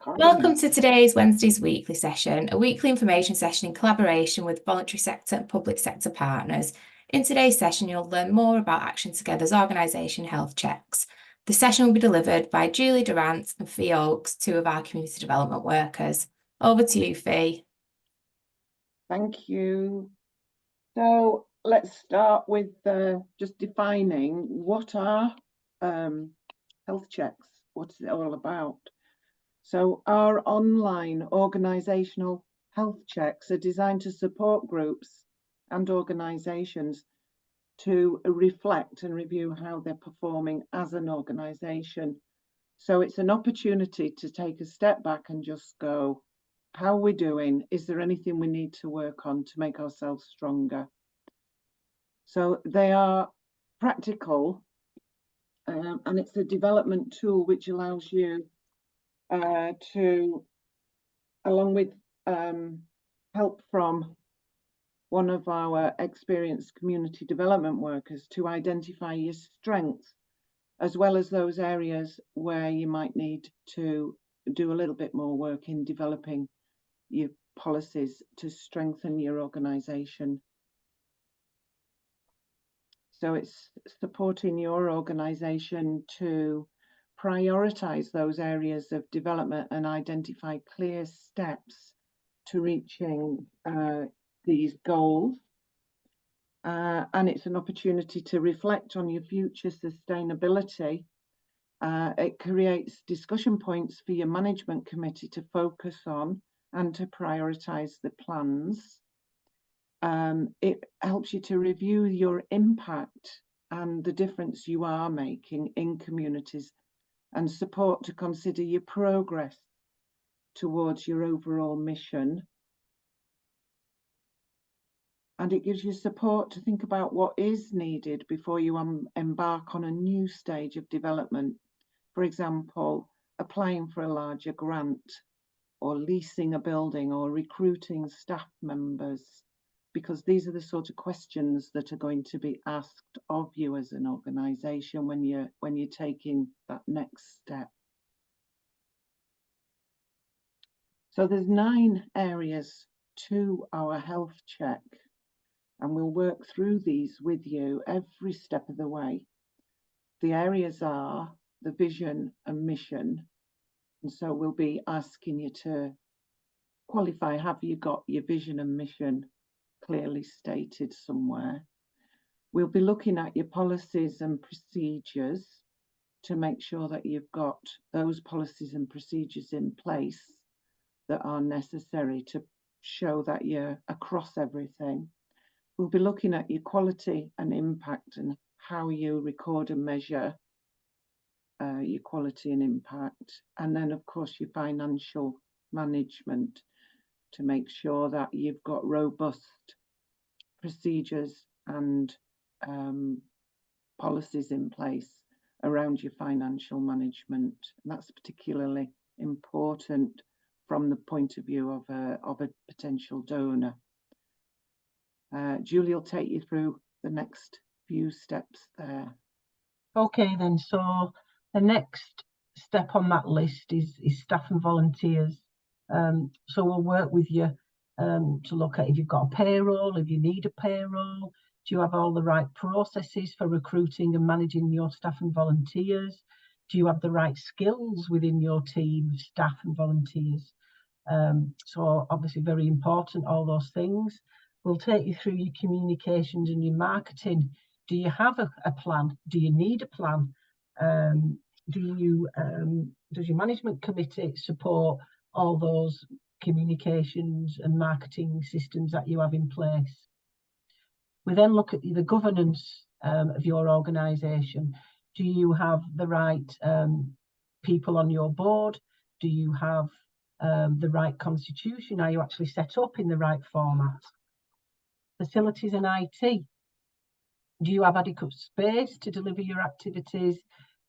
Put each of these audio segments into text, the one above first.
Welcome to today's Wednesday's weekly session, a weekly information session in collaboration with voluntary sector and public sector partners. In today's session, you'll learn more about Action Together's organisation Health Checks. The session will be delivered by Julie Durant and Fee Oakes, two of our community development workers. Over to you, Fee. Thank you. So let's start with just defining what are health checks, what's it all about? So our online organisational health checks are designed to support groups and organisations to reflect and review how they're performing as an organisation. So it's an opportunity to take a step back and just go, how are we doing? Is there anything we need to work on to make ourselves stronger? So they are practical, and it's a development tool which allows you to, along with help from one of our experienced community development workers, to identify your strengths, as well as those areas where you might need to do a little bit more work in developing your policies to strengthen your organisation. So it's supporting your organisation to prioritise those areas of development and identify clear steps to reaching these goals. And it's an opportunity to reflect on your future sustainability. It creates discussion points for your management committee to focus on and to prioritise the plans. It helps you to review your impact and the difference you are making in communities, and support to consider your progress towards your overall mission. And it gives you support to think about what is needed before you embark on a new stage of development. For example, applying for a larger grant, or leasing a building, or recruiting staff members, because these are the sort of questions that are going to be asked of you as an organisation when you're taking that next step. So there's 9 areas to our health check, and we'll work through these with you every step of the way. The areas are the vision and mission, and so we'll be asking you to qualify, have you got your vision and mission clearly stated somewhere? We'll be looking at your policies and procedures to make sure that you've got those policies and procedures in place that are necessary to show that you're across everything. We'll be looking at your quality and impact and how you record and measure your quality and impact. And then, of course, your financial management to make sure that you've got robust procedures and policies in place around your financial management. And that's particularly important from the point of view of a potential donor. Julie will take you through the next few steps there. Okay then, so the next step on that list is staff and volunteers. So we'll work with you to look at if you've got a payroll, if you need a payroll, do you have all the right processes for recruiting and managing your staff and volunteers? Do you have the right skills within your team of staff and volunteers? So obviously very important, all those things. We'll take you through your communications and your marketing. Do you have a plan? Do you need a plan? Does your management committee support all those communications and marketing systems that you have in place? We then look at the governance of your organisation. Do you have the right people on your board? Do you have the right constitution? Are you actually set up in the right format? Facilities and IT. Do you have adequate space to deliver your activities?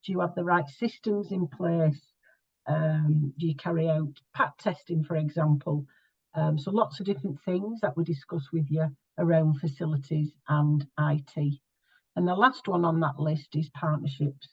Do you have the right systems in place? Do you carry out PAT testing, for example? So lots of different things that we discuss with you around facilities and IT. And the last one on that list is partnerships.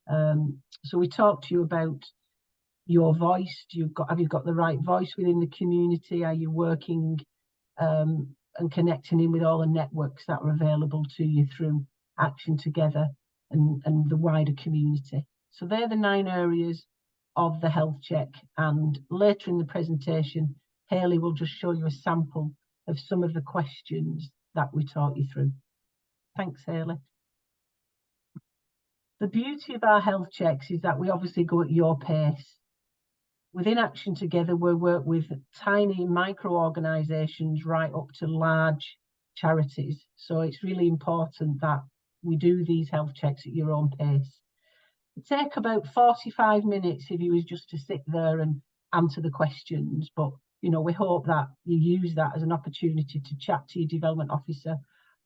So we talked to you about your voice? Have you got the right voice within the community? Are you working and connecting in with all the networks that are available to you through Action Together and the wider community? So they're the 9 areas of the health check, and later in the presentation Hayley will just show you a sample of some of the questions that we taught you through. Thanks, Hayley. The beauty of our health checks is that we obviously go at your pace. Within Action Together, we work with tiny micro-organisations right up to large charities. So it's really important that we do these health checks at your own pace. It take about 45 minutes if you was just to sit there and answer the questions, but you know, we hope that you use that as an opportunity to chat to your development officer,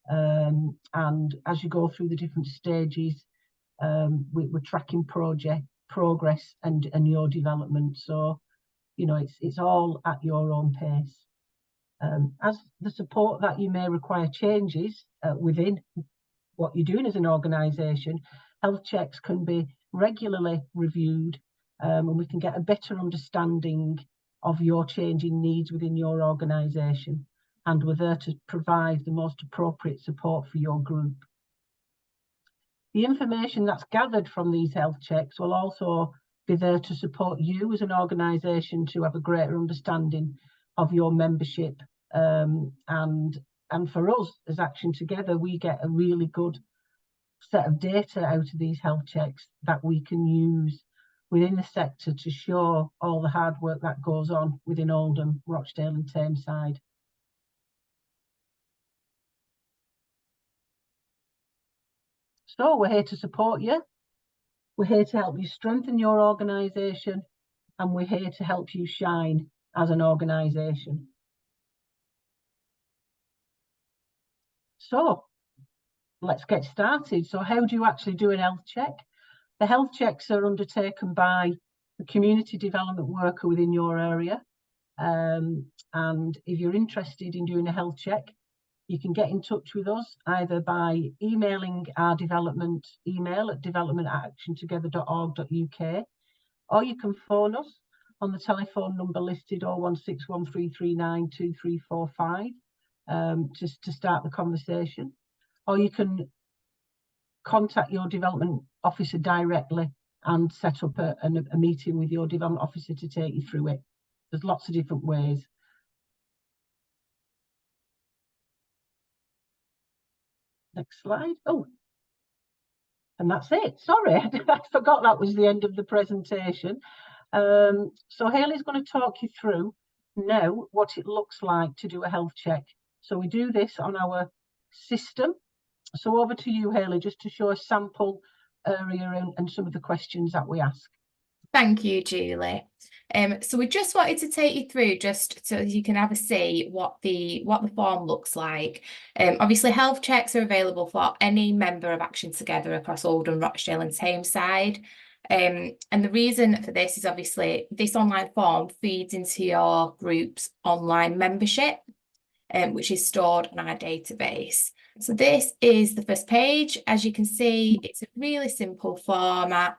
and as you go through the different stages, we're tracking progress and your development. So you know, it's all at your own pace. As the support that you may require changes within what you're doing as an organisation, health checks can be regularly reviewed, and we can get a better understanding of your changing needs within your organisation, and we're there to provide the most appropriate support for your group. The information that's gathered from these health checks will also be there to support you as an organisation to have a greater understanding of your membership, and for us as Action Together, we get a really good set of data out of these health checks that we can use within the sector to show all the hard work that goes on within Oldham, Rochdale and Tameside. So we're here to support you. We're here to help you strengthen your organisation, and we're here to help you shine as an organisation. So let's get started. So how do you actually do an health check? The health checks are undertaken by the community development worker within your area. And if you're interested in doing a health check, you can get in touch with us either by emailing our development email at development@actiontogether.org.uk, or you can phone us on the telephone number listed 01613392345 just to start the conversation, or you can contact your development officer directly and set up a meeting with your development officer to take you through it. There's lots of different ways. Next slide. Oh, and that's it. Sorry, I forgot that was the end of the presentation. So Hayley's going to talk you through now what it looks like to do a health check. So we do this on our system. So over to you, Hayley, just to show a sample area and some of the questions that we ask. Thank you, Julie. So we just wanted to take you through just so you can have a see what the form looks like. Obviously, health checks are available for any member of Action Together across Oldham, Rochdale and Tameside. And the reason for this is obviously this online form feeds into your group's online membership, which is stored on our database. So this is the first page. As you can see, it's a really simple format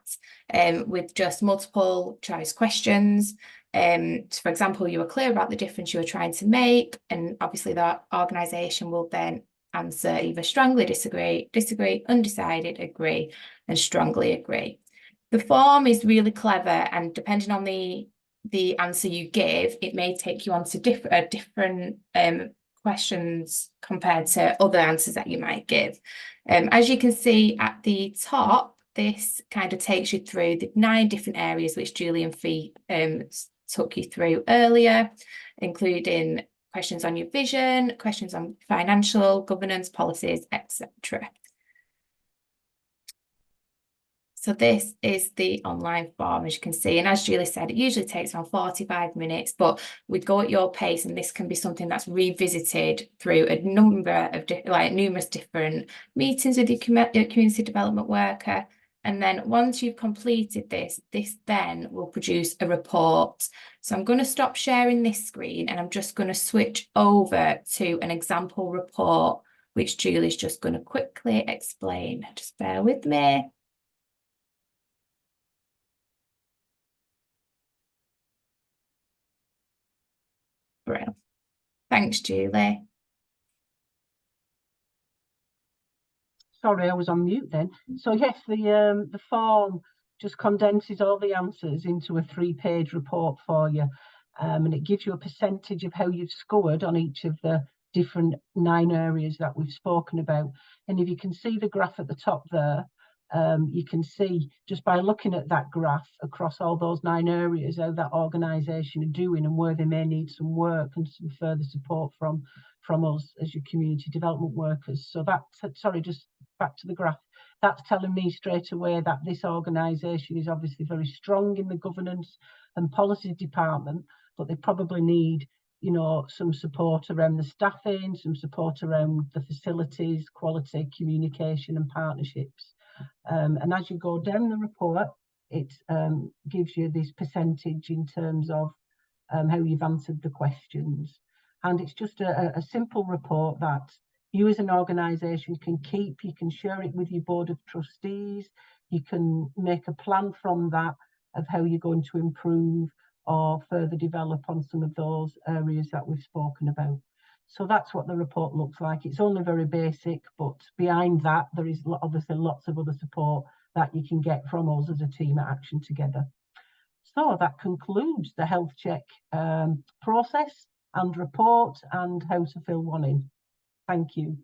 with just multiple choice questions. For example, you were clear about the difference you were trying to make, and obviously that organisation will then answer either strongly disagree, undecided, agree, and strongly agree. The form is really clever, and depending on the answer you give, it may take you on to different questions compared to other answers that you might give. As you can see at the top, this kind of takes you through the 9 different areas which Julie and Fee took you through earlier, including questions on your vision, questions on financial, governance, policies, etc. So this is the online form, as you can see, and as Julie said, it usually takes around 45 minutes, but we go at your pace, and this can be something that's revisited through a number of numerous different meetings with your community development worker. And then once you've completed this then will produce a report. So I'm going to stop sharing this screen, and I'm just going to switch over to an example report, which Julie's just going to quickly explain. Just bear with me. Brilliant. Thanks, Julie. Sorry, I was on mute then. So yes, the form just condenses all the answers into a 3-page report for you, and it gives you a percentage of how you've scored on each of the different 9 areas that we've spoken about. And if you can see the graph at the top there, you can see just by looking at that graph across all those 9 areas how that organisation are doing and where they may need some work and some further support from us as your community development workers. So that's, sorry, just back to the graph, that's telling me straight away that this organisation is obviously very strong in the governance and policy department, but they probably need, you know, some support around the staffing, some support around the facilities, quality, communication and partnerships. And as you go down the report, it gives you this percentage in terms of how you've answered the questions. And it's just a simple report that you as an organisation can keep. You can share it with your board of trustees. You can make a plan from that of how you're going to improve or further develop on some of those areas that we've spoken about. So that's what the report looks like. It's only very basic, but behind that, there is obviously lots of other support that you can get from us as a team at Action Together. So that concludes the health check process and report and how to fill one in. Thank you.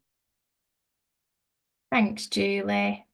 Thanks, Julie.